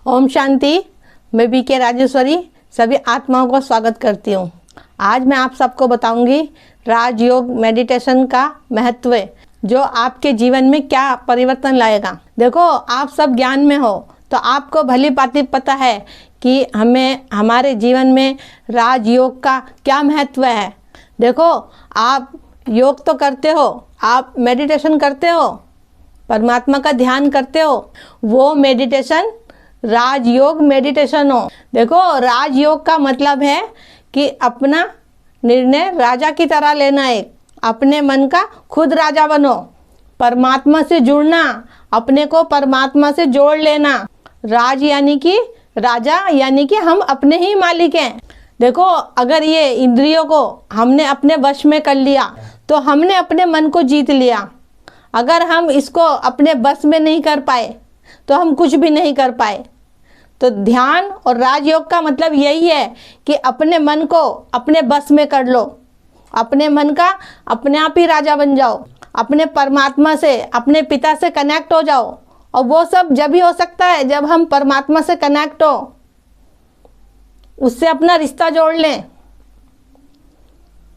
ओम शांति। मैं बीके राजेश्वरी सभी आत्माओं को स्वागत करती हूँ। आज मैं आप सबको बताऊंगी राजयोग मेडिटेशन का महत्व, जो आपके जीवन में क्या परिवर्तन लाएगा। देखो, आप सब ज्ञान में हो तो आपको भली भांति पता है कि हमें हमारे जीवन में राजयोग का क्या महत्व है। देखो, आप योग तो करते हो, आप मेडिटेशन करते हो, परमात्मा का ध्यान करते हो, वो मेडिटेशन राजयोग मेडिटेशन हो। देखो, राजयोग का मतलब है कि अपना निर्णय राजा की तरह लेना, एक अपने मन का खुद राजा बनो, परमात्मा से जुड़ना, अपने को परमात्मा से जोड़ लेना। राज यानी कि राजा, यानी कि हम अपने ही मालिक हैं। देखो, अगर ये इंद्रियों को हमने अपने वश में कर लिया तो हमने अपने मन को जीत लिया। अगर हम इसको अपने बस में नहीं कर पाए तो हम कुछ भी नहीं कर पाए। तो ध्यान और राजयोग का मतलब यही है कि अपने मन को अपने बस में कर लो, अपने मन का अपने आप ही राजा बन जाओ, अपने परमात्मा से, अपने पिता से कनेक्ट हो जाओ। और वो सब जब ही हो सकता है जब हम परमात्मा से कनेक्ट हो, उससे अपना रिश्ता जोड़ लें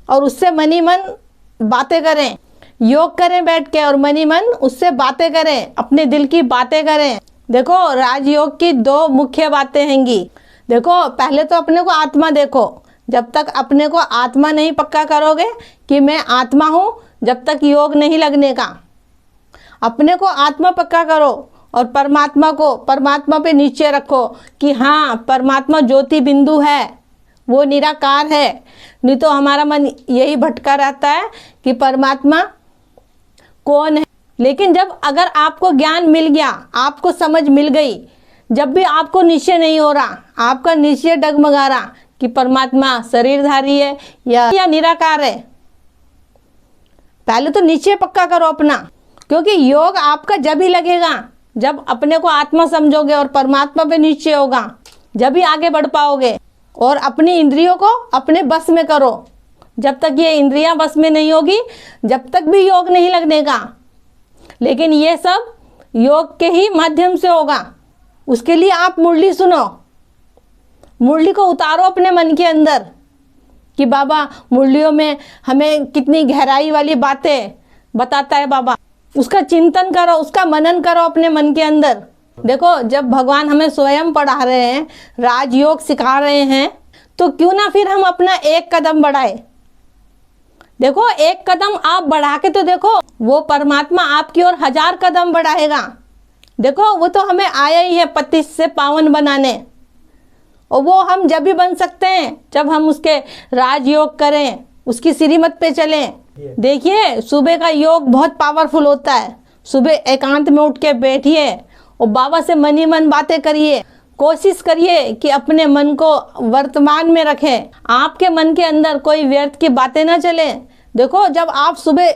और उससे मन ही मन बातें करें, योग करें बैठ के और मन ही मन उससे बातें करें, अपने दिल की बातें करें। देखो, राजयोग की दो मुख्य बातें हैंगी। देखो, पहले तो अपने को आत्मा देखो। जब तक अपने को आत्मा नहीं पक्का करोगे कि मैं आत्मा हूँ, जब तक योग नहीं लगने का। अपने को आत्मा पक्का करो और परमात्मा को परमात्मा पे नीचे रखो कि हाँ, परमात्मा ज्योति बिंदु है, वो निराकार है। नहीं तो हमारा मन यही भटका रहता है कि परमात्मा कौन है। लेकिन जब अगर आपको ज्ञान मिल गया, आपको समझ मिल गई, जब भी आपको निश्चय नहीं हो रहा, आपका निश्चय डगमगा रहा कि परमात्मा शरीरधारी है या निराकार है, पहले तो निश्चय पक्का करो अपना। क्योंकि योग आपका जब ही लगेगा जब अपने को आत्मा समझोगे और परमात्मा पे निश्चय होगा, जब ही आगे बढ़ पाओगे। और अपनी इंद्रियों को अपने बस में करो। जब तक ये इंद्रियां बस में नहीं होगी, जब तक भी योग नहीं लगने का। लेकिन ये सब योग के ही माध्यम से होगा। उसके लिए आप मुरली सुनो, मुरली को उतारो अपने मन के अंदर कि बाबा मुरलियों में हमें कितनी गहराई वाली बातें बताता है बाबा। उसका चिंतन करो, उसका मनन करो अपने मन के अंदर। देखो, जब भगवान हमें स्वयं पढ़ा रहे हैं, राजयोग सिखा रहे हैं, तो क्यों ना फिर हम अपना एक कदम बढ़ाए। देखो, एक कदम आप बढ़ा के तो देखो, वो परमात्मा आपकी ओर 1000 कदम बढ़ाएगा। देखो, वो तो हमें आया ही है पतित से पावन बनाने। और वो हम जब भी बन सकते हैं जब हम उसके राजयोग करें, उसकी श्रीमत पे चलें। देखिए, सुबह का योग बहुत पावरफुल होता है। सुबह एकांत में उठ के बैठिए और बाबा से मन ही मन बातें करिए। कोशिश करिए कि अपने मन को वर्तमान में रखें, आपके मन के अंदर कोई व्यर्थ की बातें ना चले। देखो, जब आप सुबह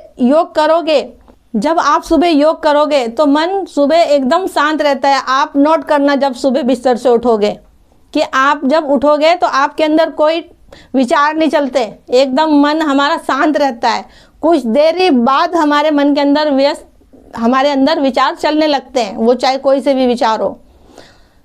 योग करोगे तो मन सुबह एकदम शांत रहता है। आप नोट करना, जब सुबह बिस्तर से उठोगे कि आप जब उठोगे तो आपके अंदर कोई विचार नहीं चलते, एकदम मन हमारा शांत रहता है। कुछ देर बाद हमारे मन के अंदर हमारे अंदर विचार चलने लगते हैं, वो चाहे कोई से भी विचार हो।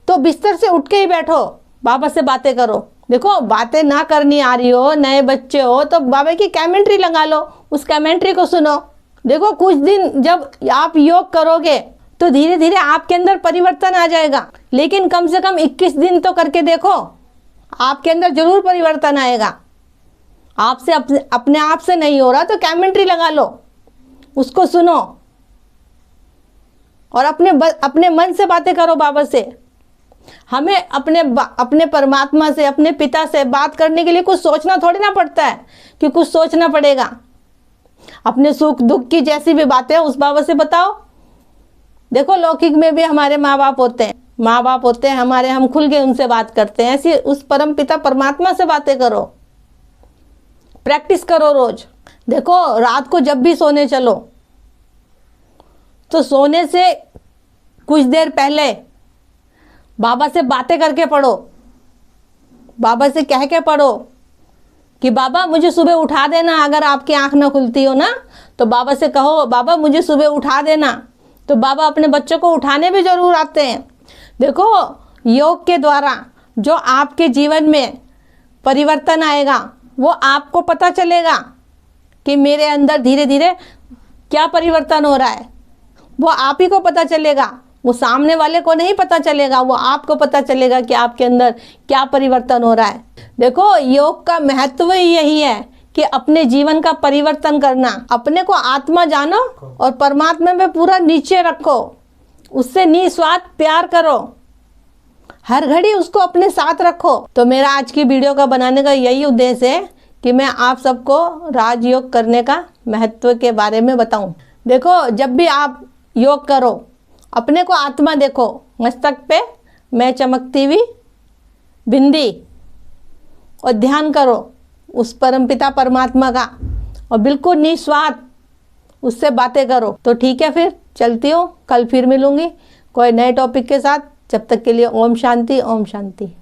तो बिस्तर से उठ के ही बैठो, बाबा से बातें करो। देखो, बातें ना करनी आ रही हो, नए बच्चे हो, तो बाबा की कमेंट्री लगा लो, उस कमेंट्री को सुनो। देखो, कुछ दिन जब आप योग करोगे तो धीरे धीरे आपके अंदर परिवर्तन आ जाएगा। लेकिन कम से कम 21 दिन तो करके देखो, आपके अंदर जरूर परिवर्तन आएगा। आपसे अपने आप से नहीं हो रहा तो कमेंट्री लगा लो, उसको सुनो और अपने मन से बातें करो बाबा से। हमें अपने परमात्मा से, अपने पिता से बात करने के लिए कुछ सोचना थोड़ी ना पड़ता है कि कुछ सोचना पड़ेगा। अपने सुख दुख की जैसी भी बातें उस बाबा से बताओ। देखो, लौकिक में भी हमारे माँ बाप होते हैं हमारे, हम खुल के उनसे बात करते हैं। ऐसी उस परम पिता परमात्मा से बातें करो, प्रैक्टिस करो रोज। देखो, रात को जब भी सोने चलो तो सोने से कुछ देर पहले बाबा से बातें करके पढ़ो। बाबा से कह के पढ़ो कि बाबा मुझे सुबह उठा देना। अगर आपकी आंख ना खुलती हो ना तो बाबा से कहो, बाबा मुझे सुबह उठा देना। तो बाबा अपने बच्चों को उठाने भी जरूर आते हैं। देखो, योग के द्वारा जो आपके जीवन में परिवर्तन आएगा वो आपको पता चलेगा कि मेरे अंदर धीरे धीरे क्या परिवर्तन हो रहा है। वो आप ही को पता चलेगा, वो सामने वाले को नहीं पता चलेगा, वो आपको पता चलेगा कि आपके अंदर क्या परिवर्तन हो रहा है। देखो, योग का महत्व ही यही है कि अपने जीवन का परिवर्तन करना। अपने को आत्मा जानो और परमात्मा में पूरा नीचे रखो, उससे निस्वार्थ प्यार करो, हर घड़ी उसको अपने साथ रखो। तो मेरा आज की वीडियो का बनाने का यही उद्देश्य है कि मैं आप सबको राजयोग करने का महत्व के बारे में बताऊं। देखो, जब भी आप योग करो, अपने को आत्मा देखो, मस्तक पे मैं चमकती हुई बिंदी, और ध्यान करो उस परमपिता परमात्मा का, और बिल्कुल निस्वार्थ उससे बातें करो। तो ठीक है, फिर चलती हूँ, कल फिर मिलूंगी कोई नए टॉपिक के साथ। जब तक के लिए ओम शांति, ओम शांति।